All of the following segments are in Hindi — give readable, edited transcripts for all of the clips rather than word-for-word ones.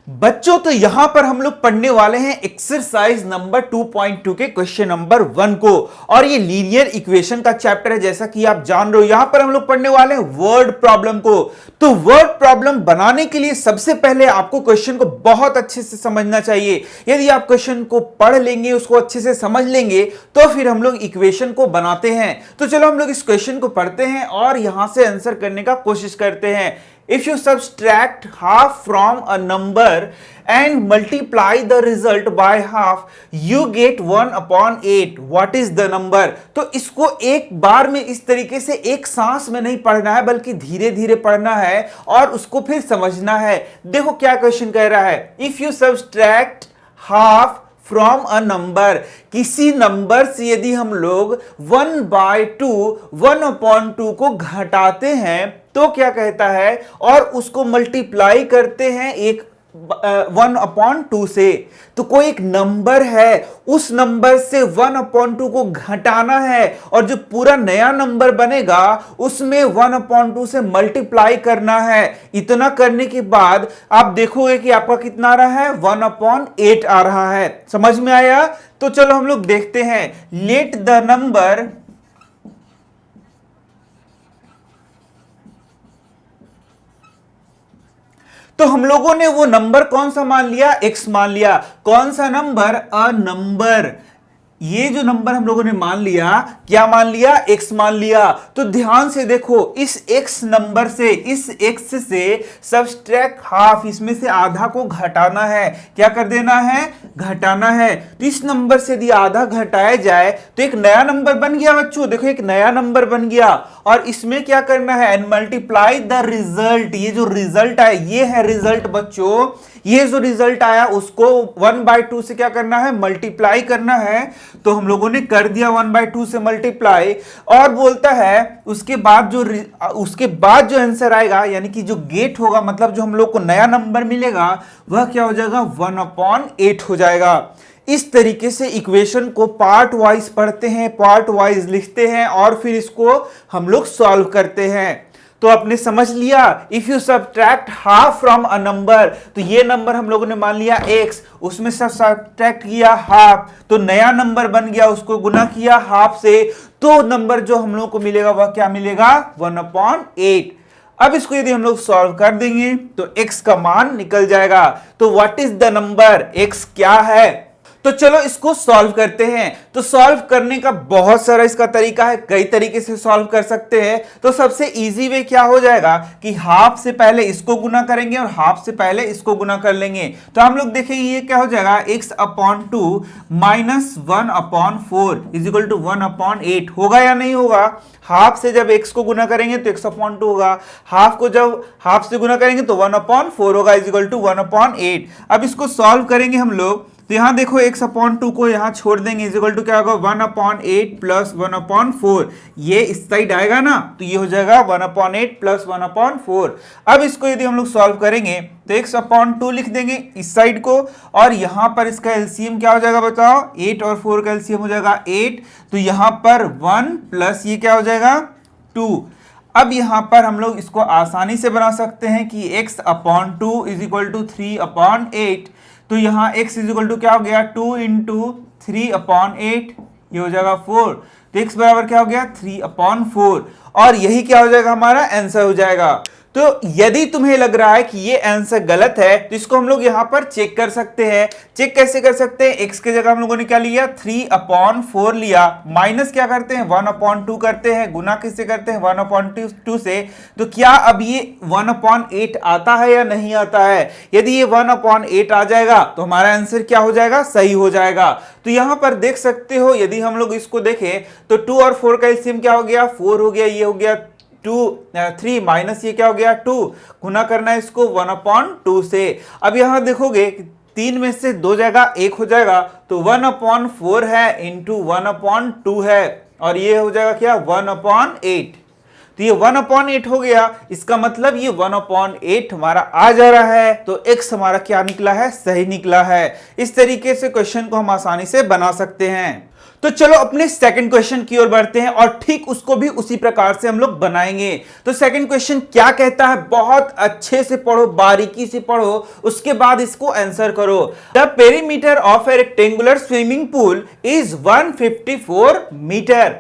बच्चों तो यहां पर हम लोग पढ़ने वाले हैं एक्सरसाइज नंबर 2.2 के क्वेश्चन नंबर 1 को। और ये लीनियर इक्वेशन का चैप्टर है, जैसा कि आप जान रहे हो। यहां पर हम लोग पढ़ने वाले हैं वर्ड प्रॉब्लम को। तो वर्ड प्रॉब्लम बनाने के लिए सबसे पहले आपको क्वेश्चन को बहुत अच्छे से समझना चाहिए। यदि आप क्वेश्चन को पढ़ लेंगे, उसको अच्छे से समझ लेंगे, तो फिर हम लोग इक्वेशन को बनाते हैं। तो चलो हम लोग इस क्वेश्चन को पढ़ते हैं और यहां से आंसर करने का कोशिश करते हैं। If you subtract half from a number and multiply the result by half, you get 1/8. What is the number? तो इसको एक बार में इस तरीके से एक सांस में नहीं पढ़ना है, बल्कि धीरे धीरे पढ़ना है और उसको फिर समझना है। देखो क्या क्वेश्चन कह रहा है। If you subtract half from a number, किसी नंबर से यदि हम लोग 1/2 को घटाते हैं तो क्या कहता है, और उसको मल्टीप्लाई करते हैं 1/2 से। तो कोई एक नंबर है, उस नंबर से 1/2 को घटाना है और जो पूरा नया नंबर बनेगा उसमें 1/2 से मल्टीप्लाई करना है। इतना करने के बाद आप देखोगे कि आपका कितना आ रहा है, 1/8 आ रहा है। समझ में आया? तो चलो हम लोग देखते हैं। लेट द नंबर तो हम लोगों ने वो नंबर कौन सा मान लिया, x मान लिया। कौन सा नंबर? A number. ये जो नंबर हम लोगों ने मान लिया, क्या मान लिया? x मान लिया। तो ध्यान से देखो, इस x नंबर से, इस x से सब्सट्रैक्ट हाफ, इसमें से आधा को घटाना है। क्या कर देना है? घटाना है। तो इस नंबर से यदि आधा घटाया जाए तो एक नया नंबर बन गया बच्चों। देखो एक नया नंबर बन गया और इसमें क्या करना है, एंड मल्टीप्लाई द रिजल्ट। ये जो रिजल्ट आया, ये है रिजल्ट बच्चों। ये जो रिजल्ट आया उसको 1/2 से क्या करना है, मल्टीप्लाई करना है। तो हम लोगों ने कर दिया 1/2 से मल्टीप्लाई। और बोलता है उसके बाद जो आंसर आएगा, यानी कि जो गेट होगा, मतलब जो हम लोग को नया नंबर मिलेगा, वह क्या हो जाएगा, 1/8 हो जाएगा। इस तरीके से इक्वेशन को पार्ट वाइज पढ़ते हैं, पार्ट वाइज लिखते हैं और फिर इसको हम लोग सॉल्व करते हैं। तो आपने समझ लिया। If you subtract half from a number, तो ये नंबर हम लोगों ने मान लिया x, उसमें से सब्ट्रैक्ट किया हाफ, तो नया नंबर बन गया, उसको गुना किया हाफ से, तो नंबर जो हम लोगों को मिलेगा वह क्या मिलेगा, 1/8। अब इसको यदि हम लोग सॉल्व कर देंगे तो x का मान निकल जाएगा। तो what is the number, x क्या है। तो चलो इसको सॉल्व करते हैं। तो सॉल्व करने का बहुत सारा इसका तरीका है, कई तरीके से सॉल्व कर सकते हैं। तो सबसे इजी वे क्या हो जाएगा कि हाफ से पहले इसको गुना करेंगे और हाफ से पहले इसको गुना कर लेंगे। तो हम लोग देखेंगे ये क्या हो जाएगा, x/2 - 1/4 = 1/8 होगा या नहीं होगा। हाफ से जब x को गुना करेंगे तो x/2 होगा, हाफ को जब हाफ से गुना करेंगे तो 1/4 होगा = 1/8। अब इसको सॉल्व करेंगे हम लोग। तो यहां देखो x/2 को यहां छोड़ देंगे, इक्वल टू क्या होगा, 1/8 + 1/4। ये इस साइड आएगा ना, तो ये हो जाएगा 1/8 + 1/4। अब इसको यदि हम लोग सॉल्व करेंगे तो x/2 लिख देंगे इस साइड को, और यहां पर इसका एलसीएम क्या हो जाएगा बताओ, 8 और 4 का एलसीएम हो जाएगा 8। तो यहां पर 1 प्लस ये क्या हो जाएगा, 2। अब यहां पर हम लोग इसको आसानी से बना सकते हैं कि x/2 = 3/8। तो यहां x = क्या हो गया, 2 × 3/8, ये हो जाएगा 4। तो x बराबर क्या हो गया, 3/4। और यही क्या हो जाएगा, हमारा आंसर हो जाएगा। तो यदि तुम्हें लग रहा है कि ये आंसर गलत है तो इसको हम लोग यहां पर चेक कर सकते हैं। चेक कैसे कर सकते हैं, x की जगह हम लोगों ने क्या लिया, 3/4 लिया, माइनस क्या करते हैं, 1/2 करते हैं, गुना किससे करते हैं, 1/2 से। तो क्या अब ये 1/8 आता है या नहीं आता है। यदि ये 1/8 आ जाएगा तो हमारा आंसर क्या हो जाएगा, सही हो जाएगा। तो यहां पर देख सकते हो, यदि हम लोग इसको देखें तो 2 और 4 का एलसीएम क्या हो गया, 4 हो गया, ये हो गया 3 माइनस ये क्या हो गया, 2, गुना करना है इसको 1/2 से। अब यहां देखोगे 3 में से 2 जगह 1 हो जाएगा, तो 1/4 है इंटू 1/2 है, और ये हो जाएगा क्या, 1/8। तो ये 1/8 हो गया, इसका मतलब ये 1/8 हमारा आ जा रहा है। तो x हमारा क्या निकला है, सही निकला है। इस तरीके से क्वेश्चन को हम आसानी से बना सकते हैं। तो चलो अपने सेकंड क्वेश्चन की ओर बढ़ते हैं और ठीक उसको भी उसी प्रकार से हम लोग बनाएंगे। तो सेकंड क्वेश्चन क्या कहता है, बहुत अच्छे से पढ़ो, बारीकी से पढ़ो, उसके बाद इसको आंसर करो। The perimeter of a rectangular swimming pool is 154 metre.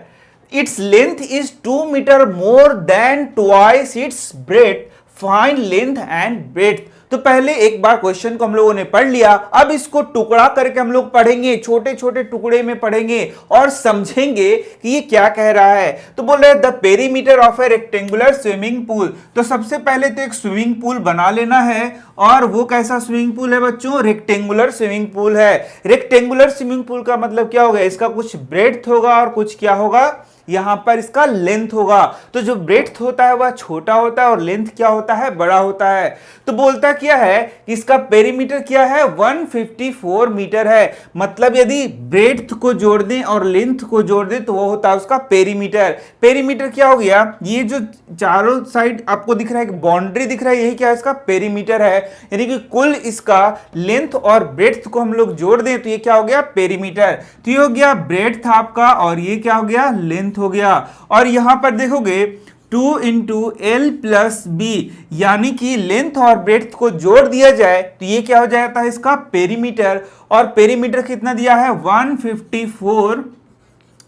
Its length is 2 meter more than twice its breadth. Find length and breadth. तो पहले एक बार क्वेश्चन को हम लोगों ने पढ़ लिया, अब इसको टुकड़ा करके हम लोग पढ़ेंगे, छोटे छोटे टुकड़े में पढ़ेंगे और समझेंगे कि ये क्या कह रहा है। तो बोल रहे हैं the perimeter of a rectangular swimming pool. तो सबसे पहले तो एक स्विमिंग पूल बना लेना है, और वो कैसा स्विमिंग पूल है बच्चों, रेक्टेंगुलर स्विमिंग पूल है। रेक्टेंगुलर स्विमिंग पूल का मतलब क्या होगा, इसका कुछ ब्रेड्थ होगा और कुछ क्या होगा, यहां पर इसका लेंथ होगा। तो जो ब्रेड्थ होता है वह छोटा होता है और लेंथ क्या होता है, बड़ा होता है। तो बोलता क्या है कि इसका पेरीमीटर क्या है, 154 मीटर है। मतलब यदि ब्रेड्थ को जोड़ दें और लेंथ को जोड़ दें तो वो होता है उसका पेरीमीटर। पेरीमीटर क्या हो गया, ये जो चारों साइड आपको दिख रहा है, बाउंड्री दिख रहा है, यही क्या है, इसका पेरीमीटर है। यानी कि कुल इसका लेंथ और ब्रेड्थ को हम लोग जोड़ दें तो ये क्या हो गया, पेरीमीटर। तो ये हो गया ब्रेड्थ आपका, और ये क्या हो गया, लेंथ हो गया। और यहां पर देखोगे 2 इंटू एल प्लस बी, यानी कि लेंथ और ब्रेड्थ को जोड़ दिया जाए तो ये क्या हो जाता है, इसका पेरीमीटर। और पेरीमीटर कितना दिया है, 154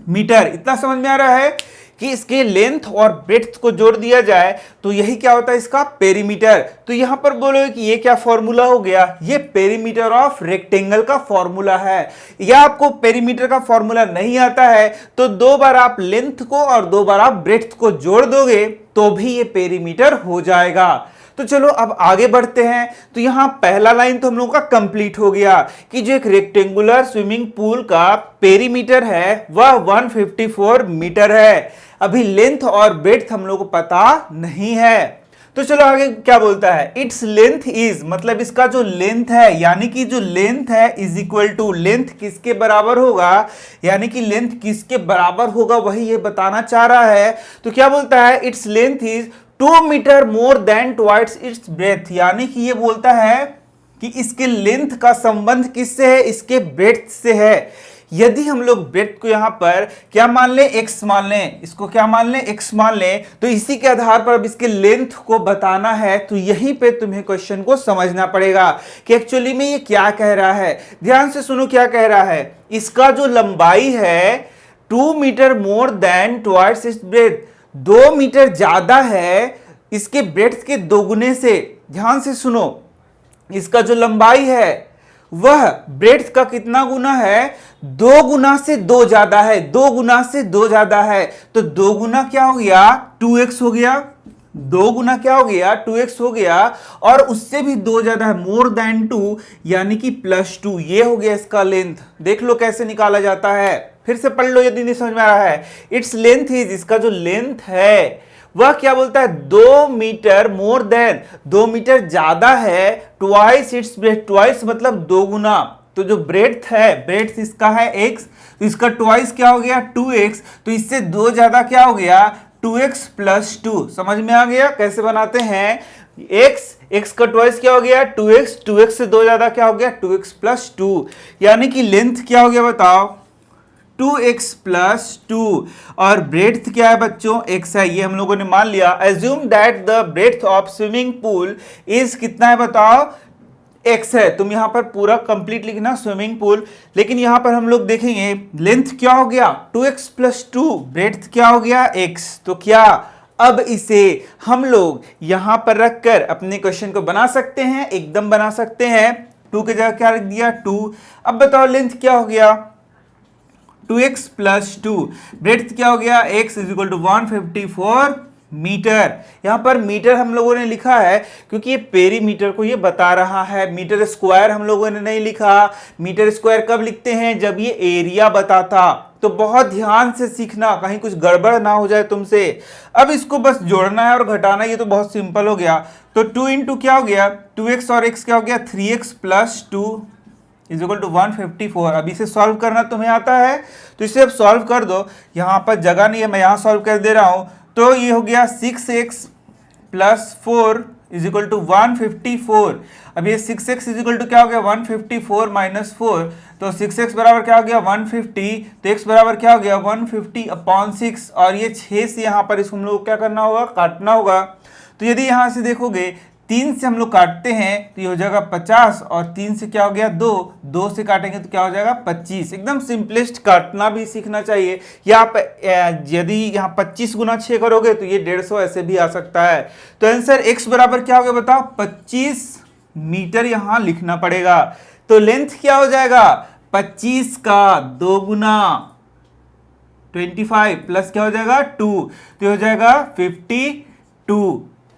मीटर। इतना समझ में आ रहा है कि इसके लेंथ और ब्रेड्थ को जोड़ दिया जाए तो यही क्या होता है, इसका पेरीमीटर। तो यहां पर बोलोगे कि ये क्या फॉर्मूला हो गया, ये पेरीमीटर ऑफ रेक्टेंगल का फॉर्मूला है। या आपको पेरीमीटर का फॉर्मूला नहीं आता है तो 2 बार आप लेंथ को और 2 बार आप ब्रेड्थ को जोड़ दोगे तो भी ये पेरीमीटर हो जाएगा। तो चलो अब आगे बढ़ते हैं। तो यहां पहला लाइन तो हम लोगों का कंप्लीट हो गया कि जो एक रेक्टेंगुलर स्विमिंग पूल का पेरीमीटर है वह 154 मीटर है। अभी लेंथ और ब्रेड्थ हम लोगों को पता नहीं है। तो चलो आगे क्या बोलता है, इट्स लेंथ इज, मतलब इसका जो लेंथ है, यानी कि जो लेंथ है इज इक्वल टू, लेंथ किसके बराबर होगा, यानी कि लेंथ किसके बराबर होगा वही ये बताना चाह रहा है। तो क्या बोलता है, its length is 2 metre more than twice its breadth, यानी कि ये बोलता है कि इसके लेंथ का संबंध किससे है, इसके ब्रेथ से है। यदि हम लोग ब्रेथ को यहां पर क्या मान लें, x मान लें, इसको क्या मान लें, x मान लें, तो इसी के आधार पर अब इसके लेंथ को बताना है। तो यहीं पे तुम्हें क्वेश्चन को समझना पड़ेगा कि एक्चुअली में ये क्या कह रहा है। ध्यान से सुनो क्या कह रहा है, इसका जो लंबाई है 2 metre more than twice its breadth, 2 metre ज्यादा है इसके ब्रेड्थ के 2 गुने से। ध्यान से सुनो, इसका जो लंबाई है वह ब्रेड्थ का कितना गुना है, 2 गुना से 2 ज्यादा है, 2 गुना से 2 ज्यादा है। तो 2 गुना क्या हो गया, 2x हो गया, 2 गुना क्या हो गया, 2x हो गया, और उससे भी 2 ज्यादा है, मोर देन 2, यानी कि +2। ये हो गया इसका लेंथ। देख लो कैसे निकाला जाता है, फिर से पढ़ लो यदि नहीं समझ में आ रहा है। इट्स लेंथ इज, इसका जो लेंथ है वह क्या बोलता है, 2 मीटर मोर देन, 2 मीटर ज्यादा है, ट्वाइस इट्स ब्रेथ, ट्वाइस मतलब 2 गुना। तो जो ब्रेड्थ है, ब्रेड्थ इसका है x, तो इसका ट्वाइस क्या हो गया, 2x, तो इससे 2 ज्यादा क्या हो गया, 2x + 2। समझ में आ गया कैसे बनाते हैं, x का ट्वाइस क्या हो गया, 2x, 2x से 2 ज्यादा क्या हो गया, 2x + 2, यानी कि लेंथ क्या हो गया बताओ, 2x + 2, और ब्रेड्थ क्या है बच्चों, x है, ये हम लोगों ने मान लिया। Assume that the breadth of swimming pool is, कितना है बताओ, x है। तुम यहां पर पूरा कंप्लीट लिखना स्विमिंग पूल, लेकिन यहां पर हम लोग देखेंगे लेंथ क्या हो गया, 2x + 2, ब्रेड्थ क्या हो गया, x। तो क्या अब इसे हम लोग यहां पर रखकर अपने क्वेश्चन को बना सकते हैं, एकदम बना सकते हैं। 2 की जगह क्या रख दिया, 2। अब बताओ लेंथ क्या हो गया, 2x + 2, ब्रेड्थ क्या हो गया, x = 154 मीटर। यहां पर मीटर हम लोगों ने लिखा है क्योंकि ये पेरीमीटर को ये बता रहा है, मीटर स्क्वायर हम लोगों ने नहीं लिखा। मीटर स्क्वायर कब लिखते हैं, जब ये एरिया बताता। तो बहुत ध्यान से सीखना, कहीं कुछ गड़बड़ ना हो जाए तुमसे। अब इसको बस जोड़ना है और घटाना, ये तो बहुत सिंपल हो गया। तो 2 इंटू क्या हो गया, 2x और x क्या हो गया, 3x + 2 = 154। अब इसे सॉल्व करना तुम्हें आता है तो इसे अब सॉल्व कर दो। यहां पर जगह नहीं है, मैं यहां सॉल्व कर दे रहा हूं। तो ये हो गया 6x + 4 = 154। अब ये 6x इजिकल टू क्या हो गया 154 माइनस 4, तो 6x बराबर क्या हो गया 150, तो x बराबर क्या हो गया 150 अपॉन 6, और ये 6 से यहाँ पर इसको हम लोग क्या करना होगा, काटना होगा। तो यदि यहाँ से देखोगे 3 से हम लोग काटते हैं तो ये हो जाएगा 50, और 3 से क्या हो गया 2, 2 से काटेंगे तो क्या हो जाएगा 25। एकदम सिंपलेस्ट काटना भी सीखना चाहिए। या आप यदि यहाँ 25 गुना 6 करोगे तो ये 150 ऐसे भी आ सकता है। तो आंसर x बराबर क्या हो गया बताओ 25 मीटर यहाँ लिखना पड़ेगा। तो लेंथ क्या हो जाएगा 25 का 2 गुना 25 प्लस क्या हो जाएगा 2, तो ये हो जाएगा 52।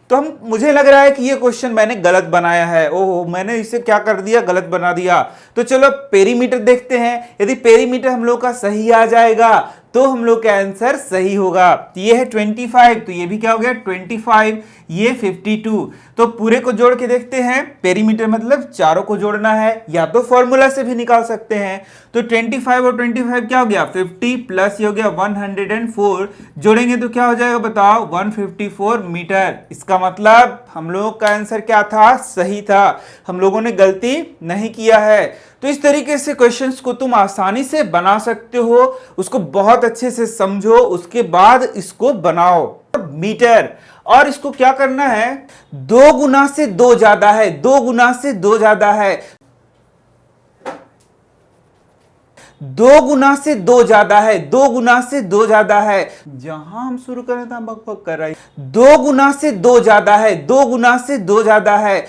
तो मुझे लग रहा है कि ये क्वेश्चन मैंने गलत बनाया है, ओह मैंने इसे क्या कर दिया, गलत बना दिया। तो चलो पेरीमीटर देखते हैं, यदि पेरीमीटर हम लोग का सही आ जाएगा तो हम लोग का आंसर सही होगा। तो ये है 25, तो ये भी क्या हो गया 25, ये 52। तो पूरे को जोड़ के देखते हैं, पेरीमीटर मतलब चारों को जोड़ना है, या तो फॉर्मूला से भी निकाल सकते हैं। तो 25 और 25 क्या हो गया 50 प्लस ये हो गया 104, जोड़ेंगे तो क्या हो जाएगा बताओ 154 मीटर। इसका मतलब हम लोगों का आंसर क्या था, सही था, हम लोगों ने गलती नहीं किया है। तो इस तरीके से क्वेश्चंस को तुम आसानी से बना सकते हो, उसको बहुत अच्छे से समझो, उसके बाद इसको बनाओ। मीटर, और इसको क्या करना है 2 गुना से 2 ज्यादा है, 2 गुना से 2 ज्यादा है, 2 गुना से 2 ज्यादा है, 2 गुना से 2 ज्यादा है। जहां हम शुरू करें था बकबक कर रहा है। 2 गुना से 2 ज्यादा है, 2 गुना से 2 ज्यादा है।